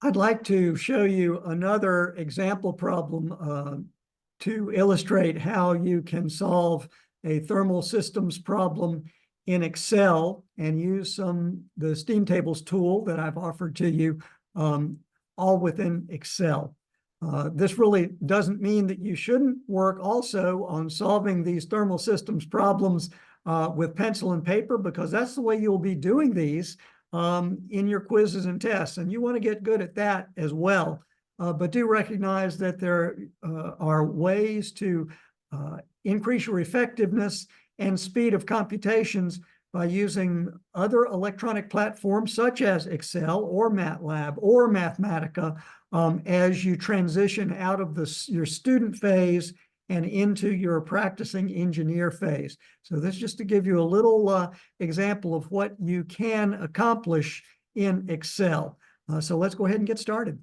I'd like to show you another example problem to illustrate how you can solve a thermal systems problem in Excel and use the Steam Tables tool that I've offered to you, all within Excel. This really doesn't mean that you shouldn't work also on solving these thermal systems problems with pencil and paper, because that's the way you'll be doing these in your quizzes and tests, and you want to get good at that as well. But do recognize that there are ways to increase your effectiveness and speed of computations by using other electronic platforms such as Excel or MATLAB or Mathematica as you transition out of your student phase and into your practicing engineer phase. So this is just to give you a little example of what you can accomplish in Excel. So let's go ahead and get started.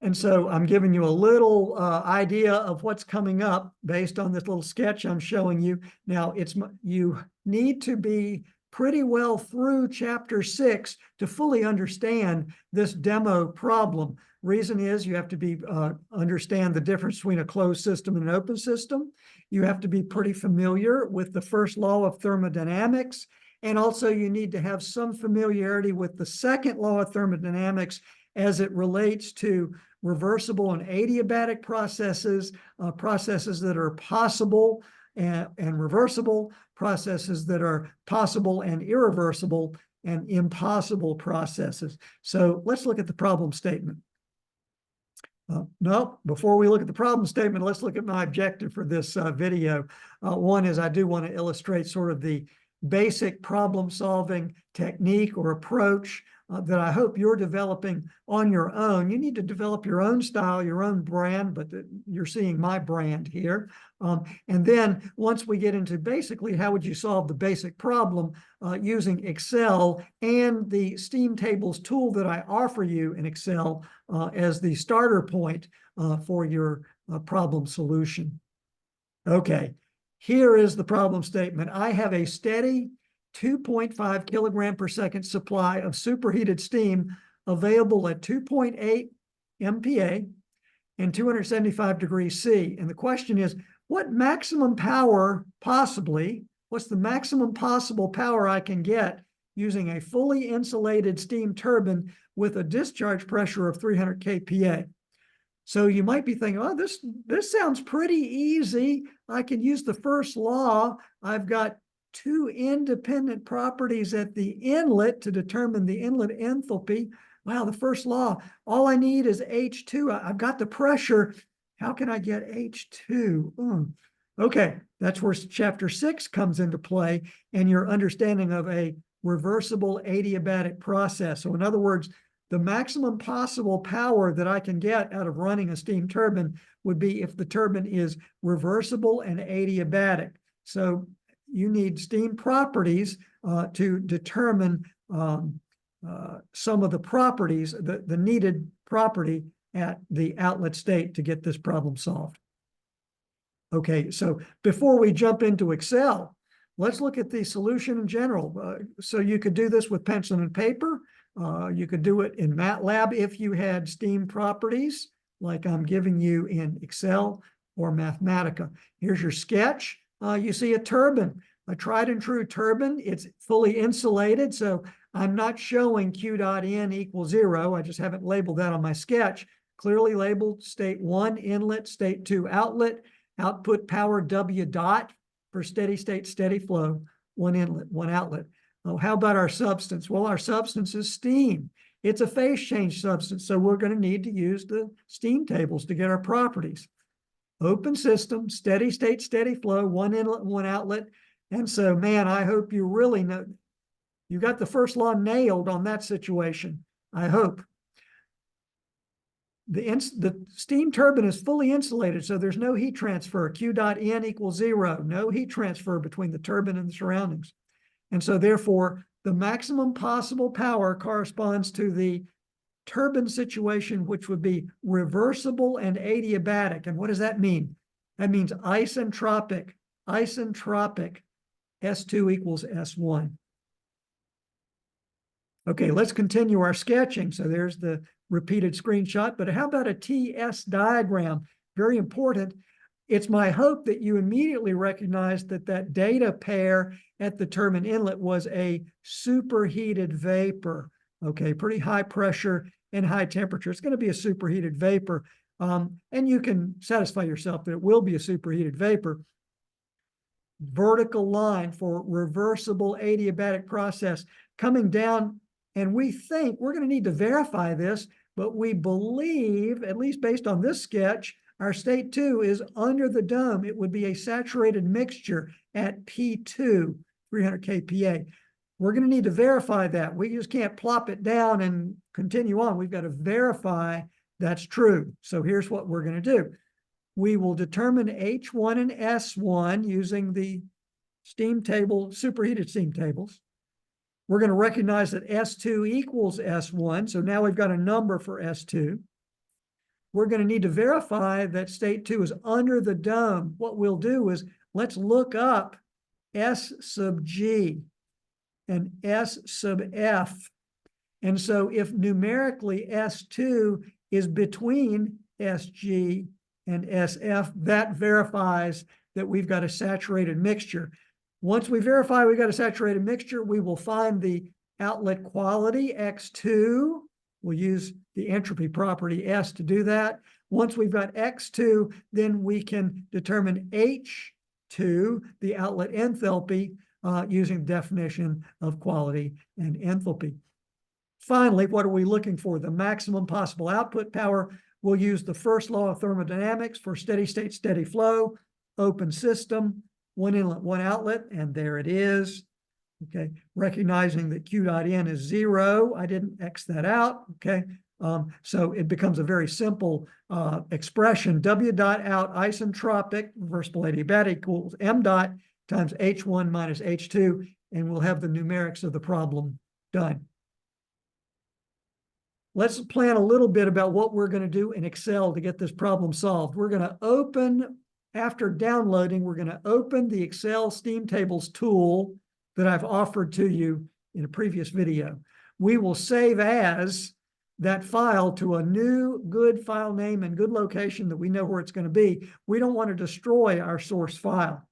And so I'm giving you a little idea of what's coming up based on this little sketch I'm showing you. Now, you need to be pretty well through chapter 6 to fully understand this demo problem. Reason is you have to understand the difference between a closed system and an open system. You have to be pretty familiar with the first law of thermodynamics. And also you need to have some familiarity with the second law of thermodynamics as it relates to reversible and adiabatic processes, processes that are possible and reversible, processes that are possible and irreversible, and impossible processes. So let's look at the problem statement. No, before we look at the problem statement, let's look at my objective for this video. One is I do want to illustrate sort of the basic problem-solving technique or approach that I hope you're developing on your own. You need to develop your own style, your own brand, but you're seeing my brand here. And then once we get into basically how would you solve the basic problem using Excel and the Steam Tables tool that I offer you in Excel as the starter point for your problem solution. Okay, here is the problem statement. I have a steady 2.5 kilogram per second supply of superheated steam available at 2.8 MPa and 275 degrees C. And the question is, what's the maximum possible power I can get using a fully insulated steam turbine with a discharge pressure of 300 kPa? So you might be thinking, oh, this sounds pretty easy. I can use the first law. I've got two independent properties at the inlet to determine the inlet enthalpy. Wow, the first law, all I need is H2. I've got the pressure. How can I get H2? Okay, that's where chapter 6 comes into play and your understanding of a reversible adiabatic process. So in other words, the maximum possible power that I can get out of running a steam turbine would be if the turbine is reversible and adiabatic. So you need steam properties to determine some of the properties, the needed property at the outlet state to get this problem solved. Okay, so before we jump into Excel, let's look at the solution in general. So you could do this with pencil and paper. You could do it in MATLAB if you had steam properties, like I'm giving you in Excel or Mathematica. Here's your sketch. You see a turbine, a tried and true turbine. It's fully insulated, so I'm not showing Q dot N equals 0. I just haven't labeled that on my sketch. Clearly labeled state 1 inlet, state 2 outlet, output power W dot for steady state, steady flow, 1 inlet, 1 outlet. Oh, how about our substance? Well, our substance is steam. It's a phase change substance, so we're going to need to use the steam tables to get our properties. Open system, steady state, steady flow, 1 inlet, 1 outlet. And so, man, I hope you really know, you got the first law nailed on that situation, I hope. The steam turbine is fully insulated, so there's no heat transfer. Q dot N equals 0, no heat transfer between the turbine and the surroundings. And so therefore, the maximum possible power corresponds to the turbine situation, which would be reversible and adiabatic. And what does that mean? That means isentropic S2 equals S1. Okay, let's continue our sketching. So there's the repeated screenshot, but how about a TS diagram? Very important. It's my hope that you immediately recognize that that data pair at the turbine inlet was a superheated vapor. Okay, pretty high pressure and high temperature. It's going to be a superheated vapor. And you can satisfy yourself that it will be a superheated vapor. Vertical line for reversible adiabatic process coming down. And we think we're going to need to verify this, but we believe, at least based on this sketch, our state 2 is under the dome. It would be a saturated mixture at P2, 300 kPa. We're going to need to verify that. We just can't plop it down and continue on. We've got to verify that's true. So here's what we're going to do. We will determine H1 and S1 using the steam table, superheated steam tables. We're going to recognize that S2 equals S1. So now we've got a number for S2. We're going to need to verify that state 2 is under the dome. What we'll do is let's look up S sub G and S sub F. And so if numerically S2 is between SG and SF, that verifies that we've got a saturated mixture. Once we verify we've got a saturated mixture, we will find the outlet quality, X2. We'll use the entropy property S to do that. Once we've got X2, then we can determine H2, the outlet enthalpy, using the definition of quality and enthalpy. Finally, what are we looking for? The maximum possible output power. We'll use the first law of thermodynamics for steady state, steady flow, open system, one inlet, one outlet, and there it is. Okay, recognizing that Q dot N is 0. I didn't X that out, okay? So it becomes a very simple expression. W dot out isentropic, reversible adiabatic equals M dot times H1 minus H2, and we'll have the numerics of the problem done. Let's plan a little bit about what we're going to do in Excel to get this problem solved. We're going to open, after downloading, we're going to open the Excel Steam Tables tool that I've offered to you in a previous video. We will save as that file to a new good file name and good location that we know where it's going to be. We don't want to destroy our source file.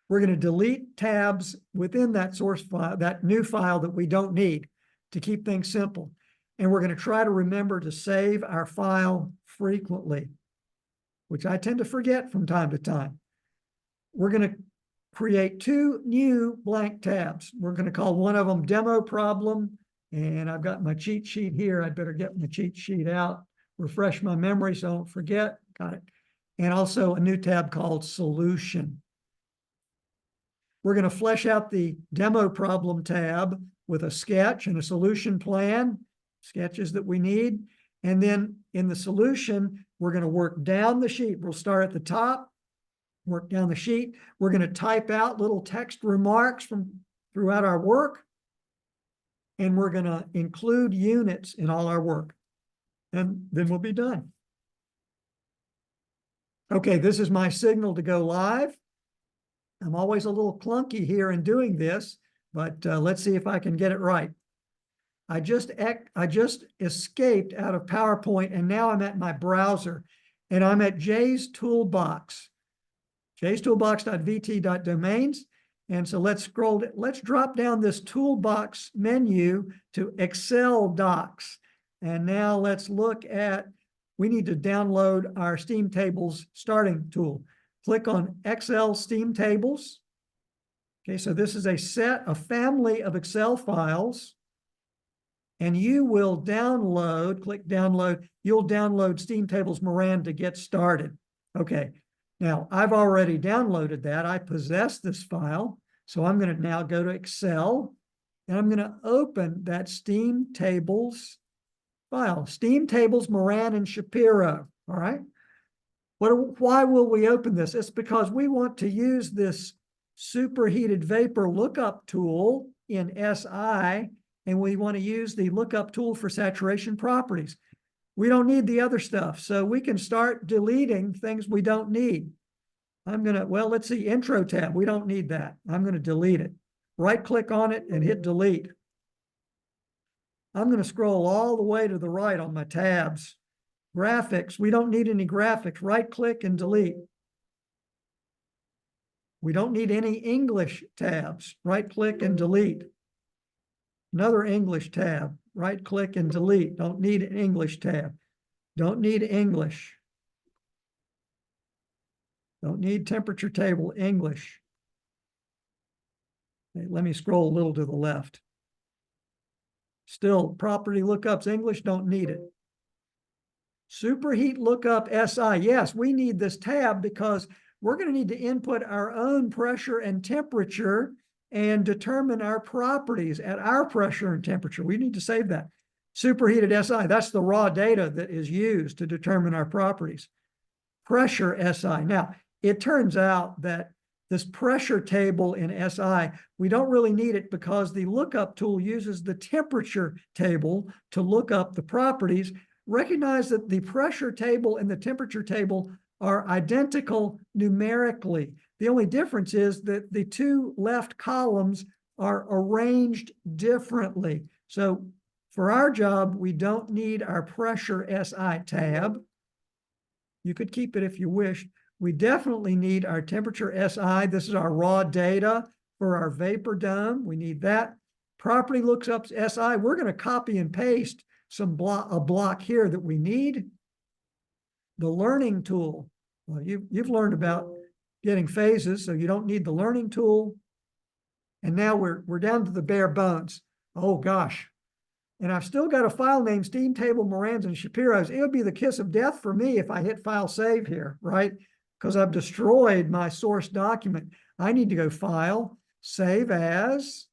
We're going to delete tabs within that source file, that new file that we don't need, to keep things simple. And we're going to try to remember to save our file frequently, which I tend to forget from time to time. We're going to create 2 new blank tabs. We're going to call one of them Demo Problem, and I've got my cheat sheet here. I'd better get my cheat sheet out, refresh my memory so I don't forget. Got it. And also a new tab called Solution. We're going to flesh out the Demo Problem tab with a sketch and a solution plan, sketches that we need. And then in the solution, we're going to work down the sheet. We'll start at the top, work down the sheet. We're going to type out little text remarks from throughout our work. And we're going to include units in all our work. And then we'll be done. Okay, this is my signal to go live. I'm always a little clunky here in doing this, but let's see if I can get it right. I just escaped out of PowerPoint, and now I'm at my browser, and I'm at J's Toolbox, jstoolbox.vt.domains. And so let's drop down this toolbox menu to Excel Docs. And now let's look at, we need to download our Steam Tables starting tool. Click on Excel Steam Tables. Okay, so this is a family of Excel files. And you will download, click download, you'll download Steam Tables Moran to get started. Okay, now I've already downloaded that. I possess this file. So I'm going to now go to Excel and I'm going to open that Steam Tables file. Steam Tables Moran and Shapiro. All right. Why will we open this? It's because we want to use this superheated vapor lookup tool in SI, and we want to use the lookup tool for saturation properties. We don't need the other stuff, so we can start deleting things we don't need. well, let's see, intro tab. We don't need that. I'm going to delete it. Right click on it and hit delete. I'm going to scroll all the way to the right on my tabs. Graphics, we don't need any graphics. Right click and delete. We don't need any English tabs. Right click and delete. Another English tab. Right click and delete. Don't need an English tab. Don't need English. Don't need temperature table English. Okay, let me scroll a little to the left. Still, property lookups English, don't need it. Superheat lookup SI. Yes, we need this tab because we're going to need to input our own pressure and temperature and determine our properties at our pressure and temperature. We need to save that. Superheated SI, that's the raw data that is used to determine our properties. Pressure SI. Now, it turns out that this pressure table in SI, we don't really need it because the lookup tool uses the temperature table to look up the properties. Recognize that the pressure table and the temperature table are identical numerically. The only difference is that the two left columns are arranged differently. So for our job, we don't need our pressure SI tab. You could keep it if you wish. We definitely need our temperature SI. This is our raw data for our vapor dome. We need that. Property lookups SI. We're going to copy and paste a block here that we need. The learning tool. Well, you've learned about getting phases, so you don't need the learning tool. And now we're down to the bare bones. Oh gosh. And I've still got a file name, Steam Table Moran's and Shapiro's. It would be the kiss of death for me if I hit file save here, right? Because I've destroyed my source document. I need to go file, save as,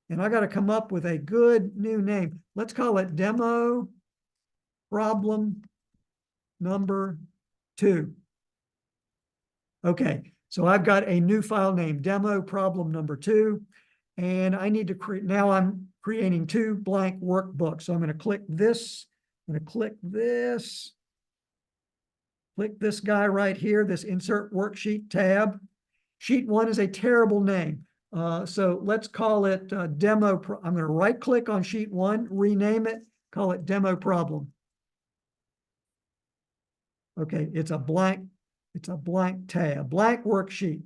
and I got to come up with a good new name. Let's call it demo problem number 2. Okay, so I've got a new file name, demo problem number 2, and I need to create, now I'm creating 2 blank workbooks. So I'm going to click this, I'm going to click this guy right here, this insert worksheet tab. Sheet 1 is a terrible name. So let's call it demo. I'm going to right click on sheet 1, rename it, call it demo problem. Okay, it's a blank tab, blank worksheet.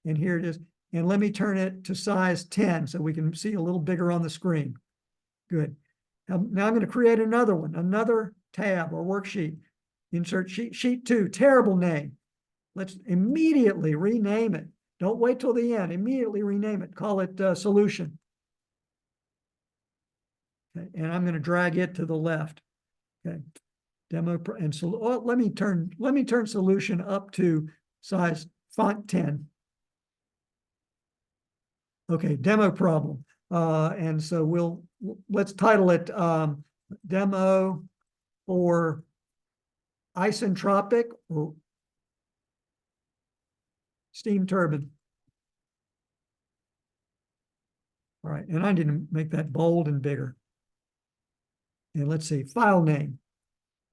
And here it is. And let me turn it to size 10 so we can see a little bigger on the screen. Good. Now I'm going to create another one, another tab or worksheet. Insert sheet 2, terrible name. Let's immediately rename it. Don't wait till the end. Immediately rename it. Call it solution. Okay. And I'm going to drag it to the left. Okay. Demo and so let me turn solution up to size font 10. Okay, demo problem. And so let's title it demo for isentropic or steam turbine. All right, and I need to make that bold and bigger. And let's see, file name.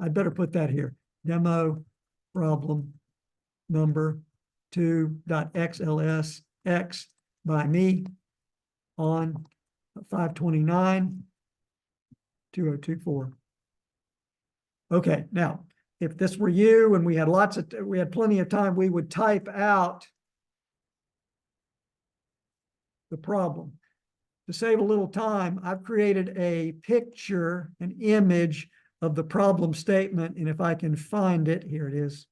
I'd better put that here. Demo problem number 2.xlsx by me on 5/29/2024. Okay, now if this were you and we had plenty of time, we would type out the problem. To save a little time, I've created a picture, an image of the problem statement, and if I can find it, here it is.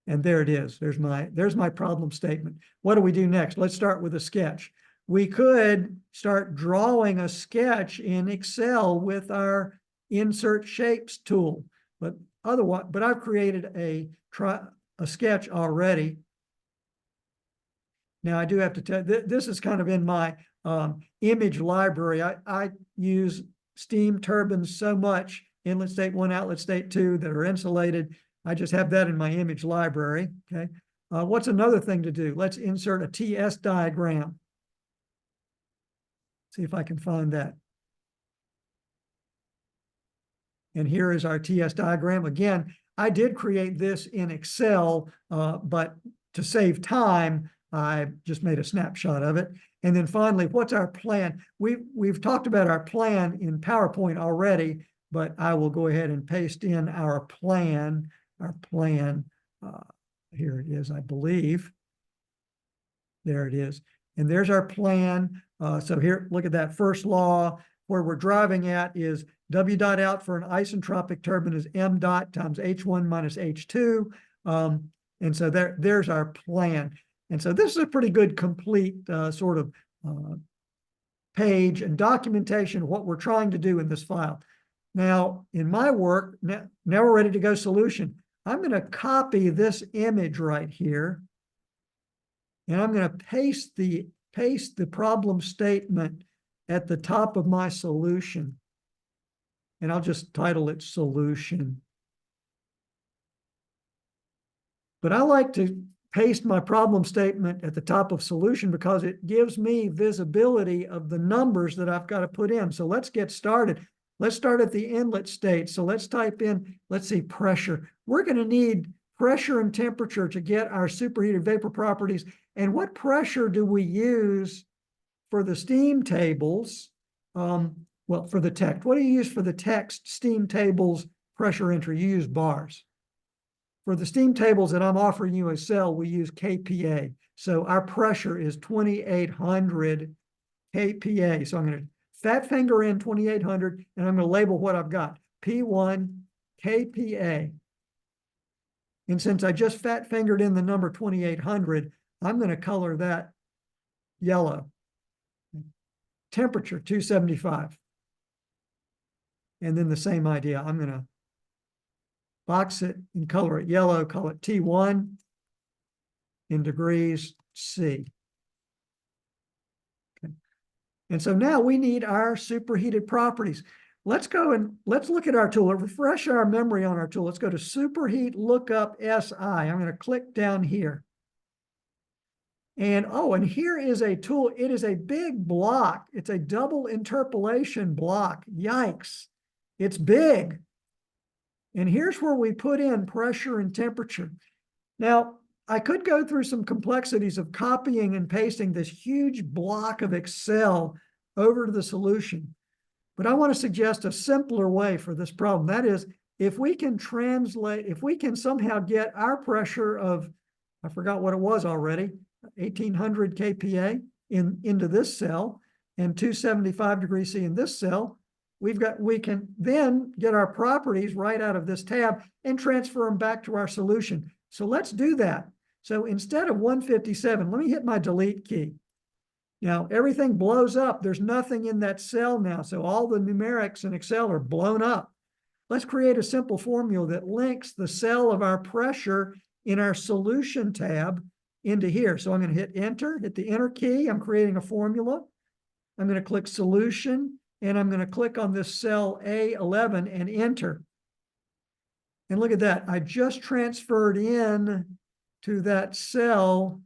And there it is. There's my problem statement. What do we do next? Let's start with a sketch. We could start drawing a sketch in Excel with our insert shapes tool, but I've created a sketch already. Now I do have to tell this is kind of in my image library. I use steam turbines so much, inlet state 1, outlet state 2, that are insulated. I just have that in my image library. Okay. What's another thing to do? Let's insert a TS diagram. See if I can find that. And here is our TS diagram. Again, I did create this in Excel, but to save time, I just made a snapshot of it. And then finally, what's our plan? We've talked about our plan in PowerPoint already, but I will go ahead and paste in our plan. Here it is, I believe. There it is. And there's our plan. So here, look at that first law. Where we're driving at is W dot out for an isentropic turbine is M dot times H1 minus H2. And so there's our plan. And so this is a pretty good complete sort of page and documentation of what we're trying to do in this file. Now, in my work, now we're ready to go solution. I'm going to copy this image right here. And I'm going to paste the problem statement at the top of my solution. And I'll just title it solution. But I like to paste my problem statement at the top of solution because it gives me visibility of the numbers that I've got to put in. So let's get started. Let's start at the inlet state. So let's type in, let's see, pressure. We're going to need pressure and temperature to get our superheated vapor properties. And what pressure do we use for the steam tables? Well, for the text. What do you use for the text steam tables pressure entry? You use bars. For the steam tables that I'm offering you a cell, we use kPa. So our pressure is 2,800 kPa. So I'm going to fat finger in 2,800, and I'm going to label what I've got. P1 kPa. And since I just fat fingered in the number 2,800, I'm going to color that yellow. Temperature, 275. And then the same idea. I'm going to box it and color it yellow, call it T1 in degrees C. Okay. And so now we need our superheated properties. Let's go and let's look at our tool. Refresh our memory on our tool. Let's go to Superheat Lookup SI. I'm going to click down here. And oh, and here is a tool. It is a big block. It's a double interpolation block. Yikes. It's big. And here's where we put in pressure and temperature. Now, I could go through some complexities of copying and pasting this huge block of Excel over to the solution. But I want to suggest a simpler way for this problem. That is, if we can translate, if we can somehow get our pressure of, I forgot what it was already, 1,800 kPa into this cell and 275 degrees C in this cell, we can then get our properties right out of this tab and transfer them back to our solution. So let's do that. So instead of 157, let me hit my delete key. Now everything blows up. There's nothing in that cell now. So all the numerics in Excel are blown up. Let's create a simple formula that links the cell of our pressure in our solution tab into here. So I'm going to hit enter, hit the enter key. I'm creating a formula. I'm going to click solution. And I'm going to click on this cell A11 and enter. And look at that. I just transferred in to that cell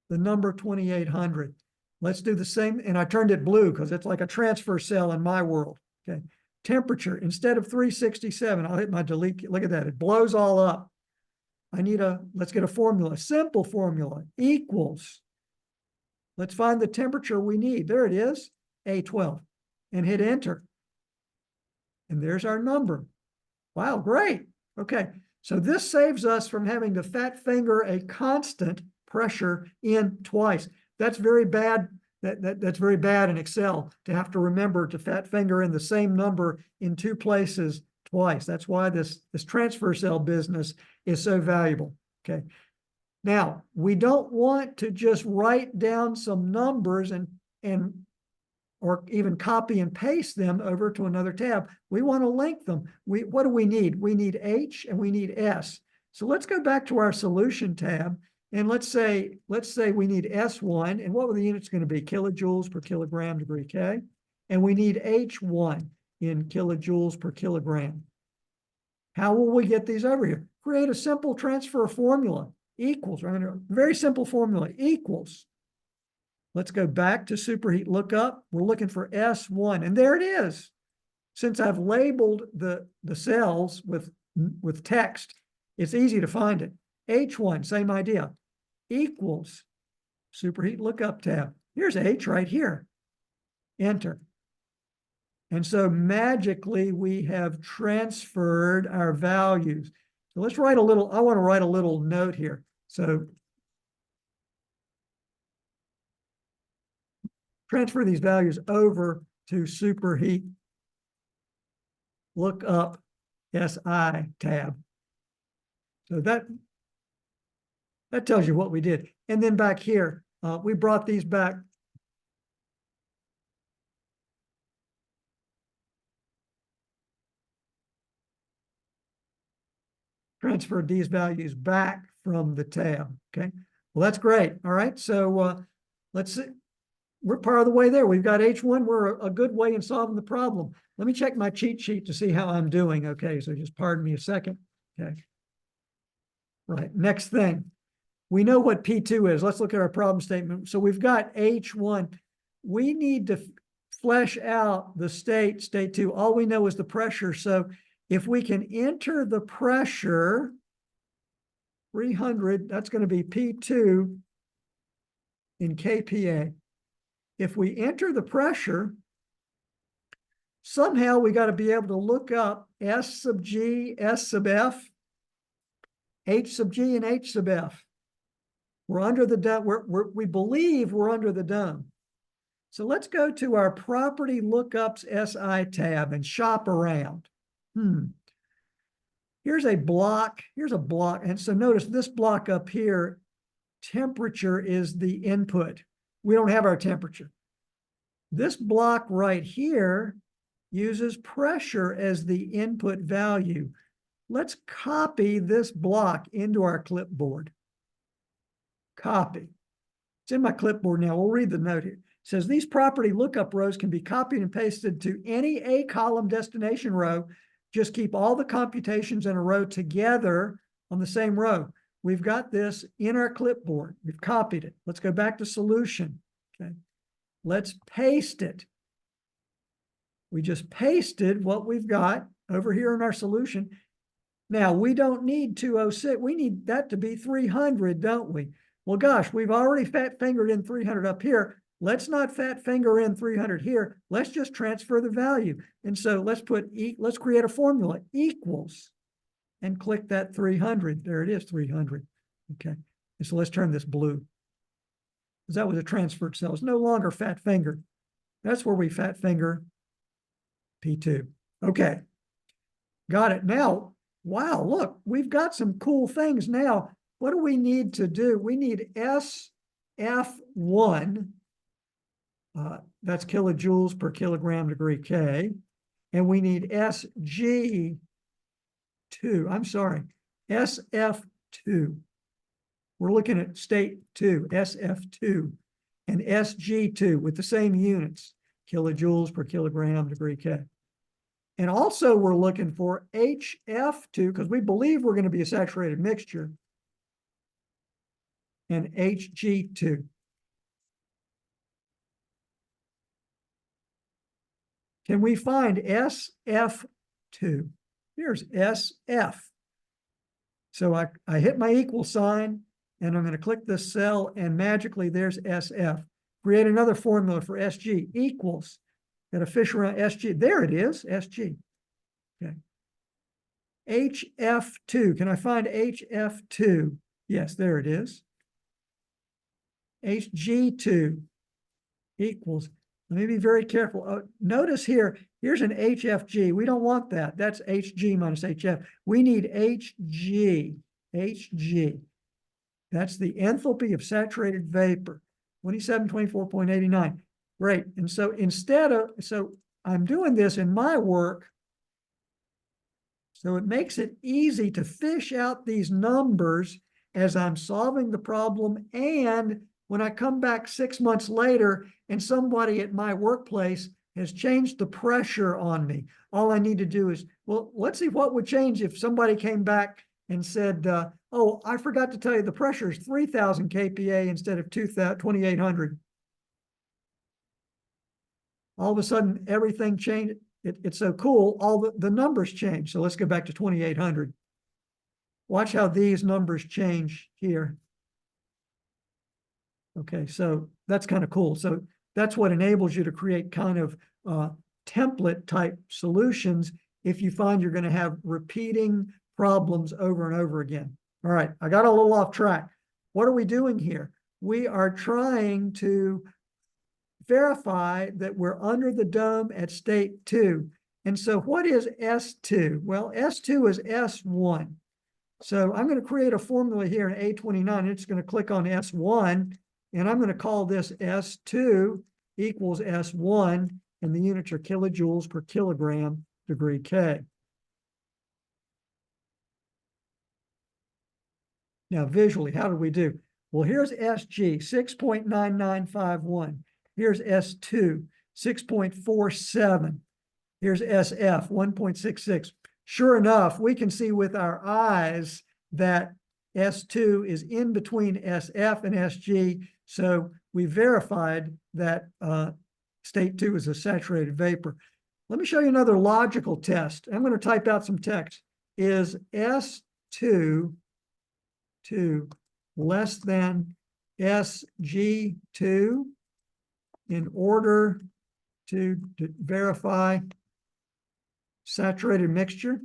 the number 2,800. Let's do the same. And I turned it blue because it's like a transfer cell in my world. Okay. Temperature, instead of 367, I'll hit my delete key. Look at that. It blows all up. Let's get a formula, simple formula, equals. Let's find the temperature we need. There it is, A12. And hit enter. And there's our number. Wow, great. Okay, so this saves us from having to fat finger a constant pressure in twice. That's very bad. That's very bad in Excel to have to remember to fat finger in the same number in two places twice. That's why this transfer cell business is so valuable. Okay. Now, we don't want to just write down some numbers or even copy and paste them over to another tab. We want to link them. What do we need? We need H and we need S. So let's go back to our solution tab and let's say we need S1, and what were the units going to be? Kilojoules per kilogram degree K. And we need H1 in kilojoules per kilogram. How will we get these over here? Create a simple transfer formula. Equals, right? A very simple formula, equals. Let's go back to Superheat Lookup. We're looking for S1, and there it is. Since I've labeled the cells with text, It's easy to find it. H1, same idea, equals superheat lookup tab. Here's H right here. Enter. And so magically we have transferred our values. So let's write a little, I want to write a little note here. So transfer these values over to superheat lookup SI tab. So that tells you what we did. And then back here, we brought these back. Transferred these values back from the tab, okay? Well, that's great, all right? So let's see. We're part of the way there. We've got H1. We're a good way in solving the problem. Let me check my cheat sheet to see how I'm doing, okay? So just pardon me a second, okay? Right, next thing. We know what P2 is. Let's look at our problem statement. So we've got H1. We need to flesh out the state 2. All we know is the pressure. So if we can enter the pressure, 300, that's going to be P2 in kPa. If we enter the pressure, somehow we got to be able to look up S sub G, S sub F, H sub G, and H sub F. We're under the dome. We believe we're under the dome. So let's go to our property lookups SI tab and shop around. Here's a block. Here's a block. And so notice this block up here, temperature is the input. We don't have our temperature. This block right here uses pressure as the input value. Let's copy this block into our clipboard. Copy. It's in my clipboard now. We'll read the note here. It says these property lookup rows can be copied and pasted to any A column destination row. Just keep all the computations in a row together on the same row. We've got this in our clipboard. We've copied it. Let's go back to solution. Okay. Let's paste it. We just pasted what we've got over here in our solution. Now, we don't need 206. We need that to be 300, don't we? Well, gosh, we've already fat fingered in 300 up here. Let's not fat finger in 300 here. Let's just transfer the value. And so let's create a formula, equals, and click that 300. There it is, 300. Okay. And so let's turn this blue. Because that was a transferred cell. It's no longer fat fingered. That's where we fat finger P2. Okay. Got it. Now, wow, look, we've got some cool things now. What do we need to do? We need SF1, that's kilojoules per kilogram degree K, and we need SG2, SF2. We're looking at state 2, SF2, and SG2 with the same units, kilojoules per kilogram degree K. And also we're looking for HF2, because we believe we're going to be a saturated mixture, and HG2. Can we find SF2? Here's SF. So I hit my equal sign, and I'm going to click this cell, and magically there's SF. Create another formula for SG, equals. Got to fish around SG. There it is, SG. Okay. HF2. Can I find HF2? Yes, there it is. HG2 equals. Let me be very careful. Notice here, here's an HFG. We don't want that. That's HG minus HF. We need HG. HG. That's the enthalpy of saturated vapor, 2724.89. Great. And so so I'm doing this in my work, so it makes it easy to fish out these numbers as I'm solving the problem. And when I come back 6 months later and somebody at my workplace has changed the pressure on me, all I need to do is, well, let's see what would change if somebody came back and said, oh, I forgot to tell you the pressure is 3,000 kPa instead of 2,800. All of a sudden, everything changed. It's so cool. All the numbers change. So let's go back to 2,800. Watch how these numbers change here. Okay, so that's kind of cool. So that's what enables you to create kind of template type solutions if you find you're going to have repeating problems over and over again. All right, I got a little off track. What are we doing here? We are trying to verify that we're under the dome at state 2. And so what is S2? Well, S2 is S1. So I'm going to create a formula here in A29. It's going to click on S1, and I'm going to call this S2 equals S1, and the units are kilojoules per kilogram degree K. Now, visually, how did we do? Well, here's SG, 6.9951. Here's S2, 6.47. Here's SF, 1.66. Sure enough, we can see with our eyes that S2 is in between SF and SG. So we verified that state 2 is a saturated vapor. Let me show you another logical test. I'm going to type out some text. Is S2 less than SG2 in order to verify saturated mixture?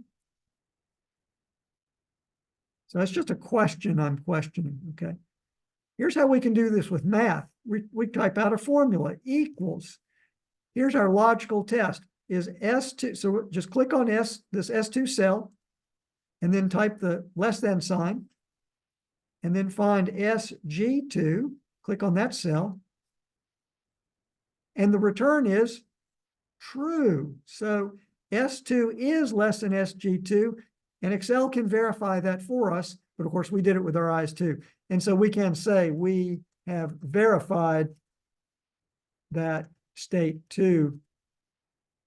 So that's just a question I'm questioning, okay? Here's how we can do this with math. We type out a formula, equals. Here's our logical test. Is S2, so just click on this S2 cell, and then type the less than sign, and then find SG2, click on that cell, and the return is true. So S2 is less than SG2, and Excel can verify that for us, but of course we did it with our eyes too. And so we can say we have verified that state 2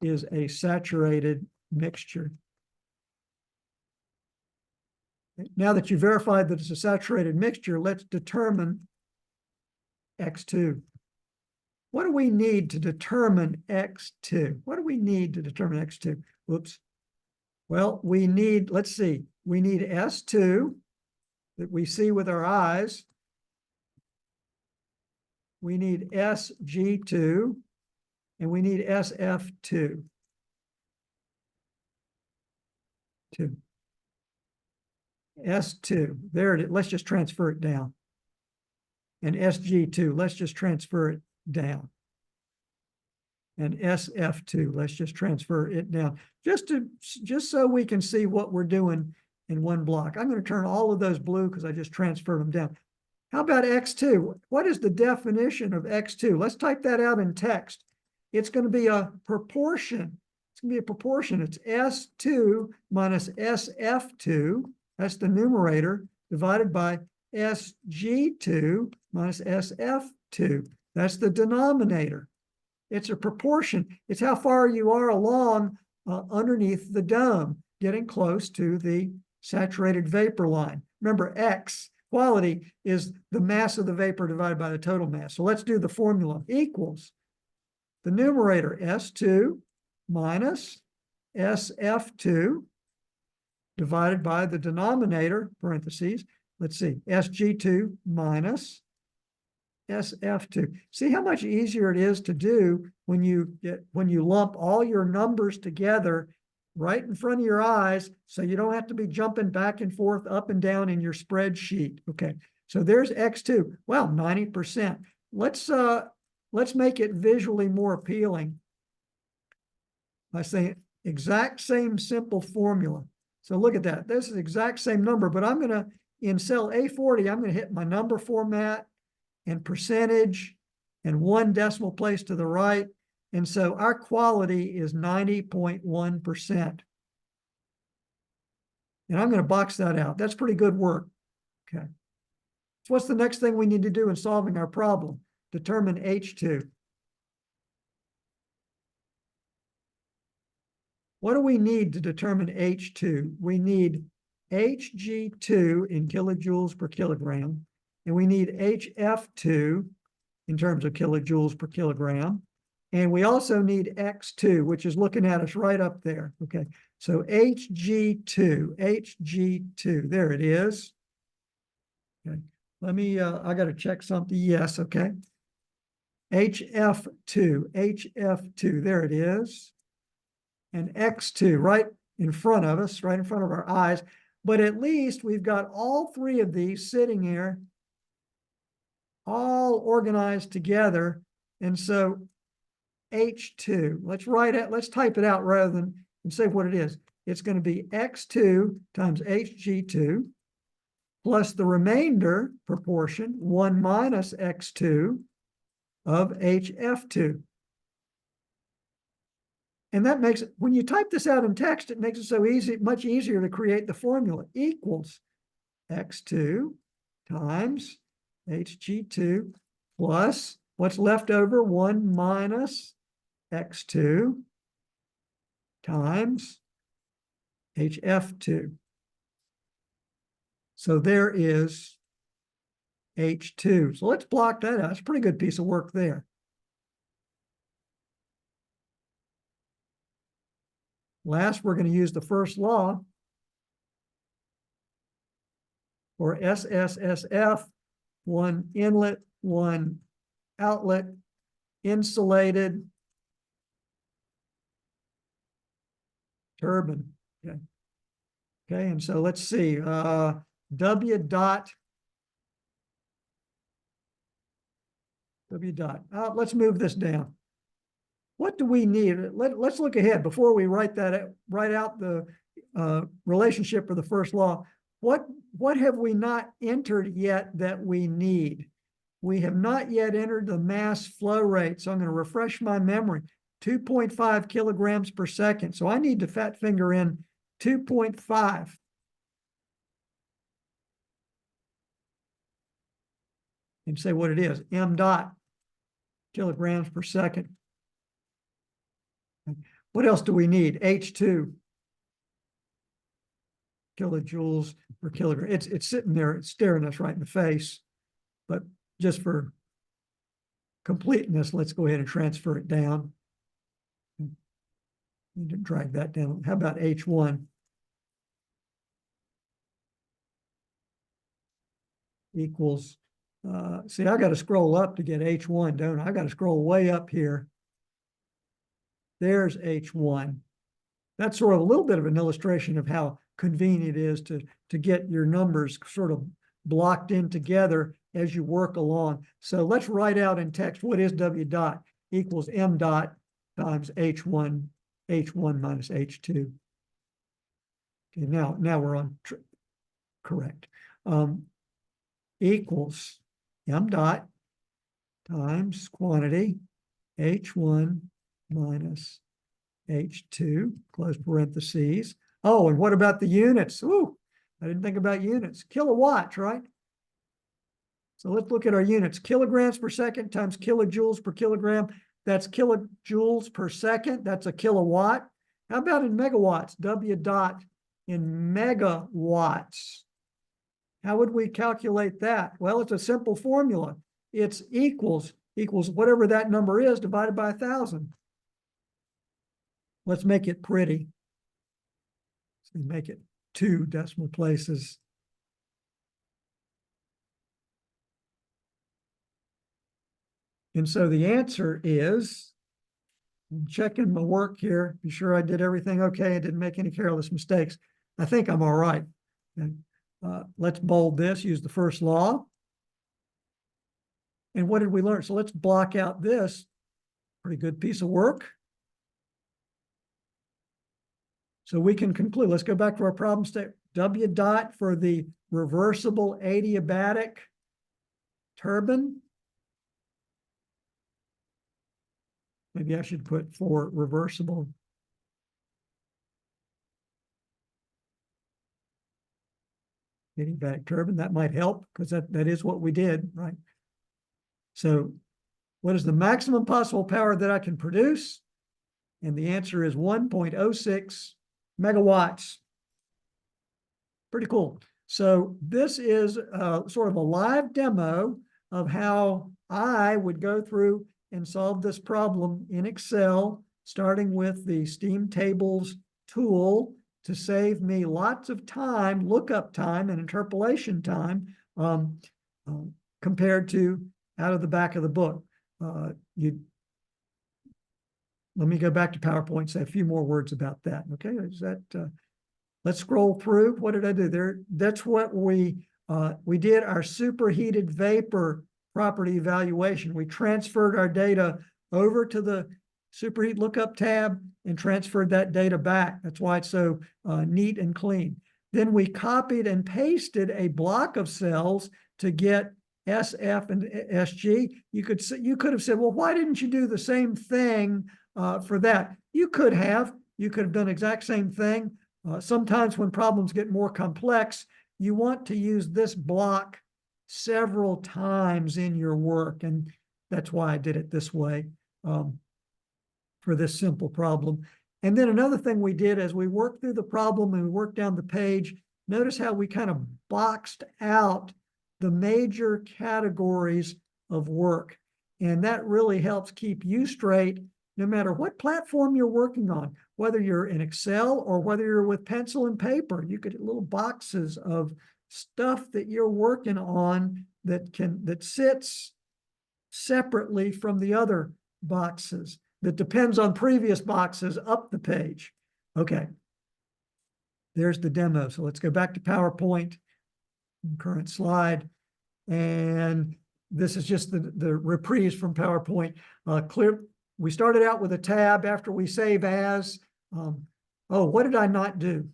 is a saturated mixture. Now that you verified that it's a saturated mixture, let's determine X2. What do we need to determine X2? What do we need to determine X2? Whoops. Well, we need, let's see, we need S2 that we see with our eyes. We need SG2, and we need SF2. S2, there it is. Let's just transfer it down. And SG2, let's just transfer it down. And SF2, let's just transfer it down. Just so we can see what we're doing in one block. I'm going to turn all of those blue because I just transferred them down. How about X2? What is the definition of X2? Let's type that out in text. It's going to be a proportion. It's going to be a proportion. It's S2 minus SF2. That's the numerator, divided by SG2 minus SF2. That's the denominator. It's a proportion. It's how far you are along underneath the dome, getting close to the saturated vapor line. Remember, X, quality, is the mass of the vapor divided by the total mass. So let's do the formula. Equals the numerator, S2 minus SF2, divided by the denominator, parentheses, let's see, SG2 minus SF2. See how much easier it is to do when you lump all your numbers together right in front of your eyes, so you don't have to be jumping back and forth, up and down in your spreadsheet. Okay, so there's X2. Well, 90%. Let's make it visually more appealing by saying exact same simple formula. So look at that. This is the exact same number, but I'm going to, in cell A40, I'm going to hit my number format and percentage and 1 decimal place to the right. And so our quality is 90.1%. And I'm going to box that out. That's pretty good work. Okay. So what's the next thing we need to do in solving our problem? Determine H2. What do we need to determine H2? We need Hg2 in kilojoules per kilogram, and we need Hf2 in terms of kilojoules per kilogram. And we also need X2, which is looking at us right up there. Okay, So HG2, there it is. Okay. Let me, I got to check something. Yes, okay. HF2, there it is. And X2 right in front of us, right in front of our eyes. But at least we've got all three of these sitting here, all organized together. And so H2, let's type it out rather than and say what it is. It's going to be X2 times HG2 plus the remainder proportion, 1 minus X2 of HF2. And that makes it, when you type this out in text, it makes it so easy, much easier to create the formula. Equals X2 times HG2 plus what's left over, 1 minus X2 times HF2. So there is H2. So let's block that out. It's a pretty good piece of work there. Last, we're going to use the first law for SSSF, one inlet, one outlet, insulated turbine. Okay. Okay, and so let's see. W dot. Let's move this down. What do we need? Let's look ahead before we write out the relationship for the first law. What have we not entered yet that we need? We have not yet entered the mass flow rate. So I'm going to refresh my memory. 2.5 kilograms per second. So I need to fat finger in 2.5. And say what it is. M dot kilograms per second. What else do we need? H2 kilojoules per kilogram. It's sitting there, it's staring us right in the face. But just for completeness, let's go ahead and transfer it down. Need to drag that down. How about H1? Equals, see, I got to scroll up to get H1, don't I? I got to scroll way up here. There's H1. That's sort of a little bit of an illustration of how convenient it is to get your numbers sort of blocked in together as you work along. So let's write out in text, what is W dot? Equals M dot times H1 minus H2. Okay, now we're on correct. Equals M dot times quantity H1 minus H2, close parentheses. Oh, and what about the units? Ooh, I didn't think about units. Kilowatts, right? So let's look at our units. Kilograms per second times kilojoules per kilogram. That's kilojoules per second. That's a kilowatt. How about in megawatts? W dot in megawatts. How would we calculate that? Well, it's a simple formula. It's equals whatever that number is divided by 1,000. Let's make it pretty. So make it 2 decimal places. And so the answer is, I'm checking my work here, be sure I did everything okay. I didn't make any careless mistakes. I think I'm all right. Okay. Let's bold this, use the first law. And what did we learn? So let's block out this. Pretty good piece of work. So we can conclude. Let's go back to our problem statement. W dot for the reversible adiabatic turbine. Maybe I should put for reversible. Adiabatic turbine. That might help because that is what we did, right? So what is the maximum possible power that I can produce? And the answer is 1.06 megawatts. Pretty cool. So this is sort of a live demo of how I would go through and solve this problem in Excel, starting with the Steam Tables tool to save me lots of time, lookup time and interpolation time, compared to out of the back of the book. Let me go back to PowerPoint and say a few more words about that. Okay, is that, let's scroll through. What did I do there? That's what we did our superheated vapor property evaluation. We transferred our data over to the superheat lookup tab and transferred that data back. That's why it's so neat and clean. Then we copied and pasted a block of cells to get SF and SG. You could have said, well, why didn't you do the same thing for that? You could have done exact same thing. Sometimes when problems get more complex, you want to use this block several times in your work. And that's why I did it this way for this simple problem. And then another thing we did as we worked through the problem and we worked down the page, notice how we kind of boxed out the major categories of work. And that really helps keep you straight no matter what platform you're working on, whether you're in Excel or whether you're with pencil and paper. You get little boxes of stuff that you're working on that sits separately from the other boxes, that depends on previous boxes up the page. Okay, there's the demo. So let's go back to PowerPoint, current slide. And this is just the reprise from PowerPoint. We started out with a tab after we save as. Oh, what did I not do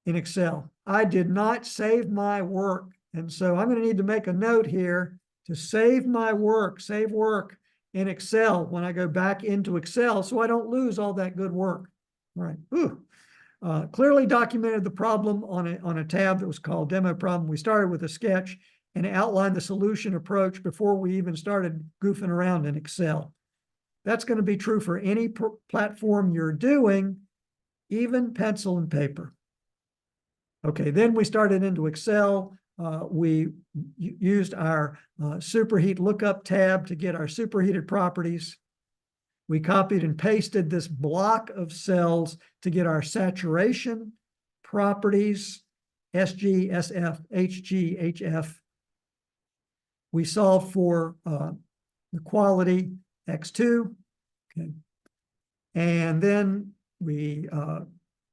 in Excel? I did not save my work. And so I'm going to need to make a note here to save my work, save work in Excel when I go back into Excel so I don't lose all that good work. All right. Ooh. Clearly documented the problem on a tab that was called Demo Problem. We started with a sketch and outlined the solution approach before we even started goofing around in Excel. That's going to be true for any platform you're doing, even pencil and paper. Okay, then we started into Excel. We used our superheat lookup tab to get our superheated properties. We copied and pasted this block of cells to get our saturation properties, SG, SF, HG, HF. We solved for the quality X2. Okay. And then we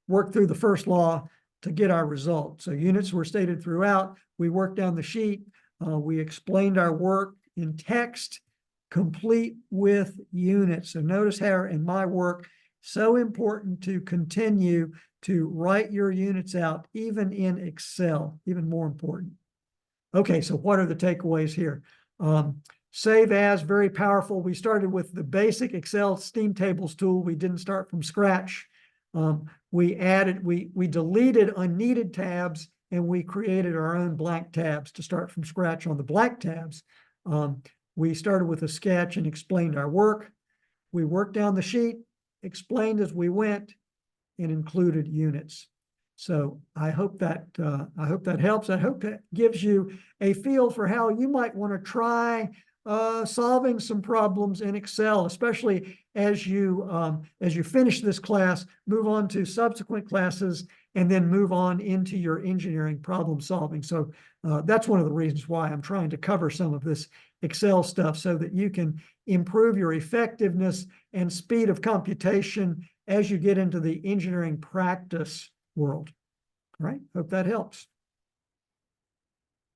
worked through the first law to get our result. So units were stated throughout. We worked down the sheet. We explained our work in text, complete with units. So notice how in my work, so important to continue to write your units out, even in Excel, even more important. Okay, so what are the takeaways here? Save as, very powerful. We started with the basic Excel Steam Tables tool. We didn't start from scratch. We deleted unneeded tabs and we created our own blank tabs to start from scratch on the blank tabs. We started with a sketch and explained our work. We worked down the sheet, explained as we went, and included units. So I hope that helps. I hope that gives you a feel for how you might want to try solving some problems in Excel, especially as you finish this class, move on to subsequent classes, and then move on into your engineering problem solving. So that's one of the reasons why I'm trying to cover some of this Excel stuff so that you can improve your effectiveness and speed of computation as you get into the engineering practice world. All right, hope that helps.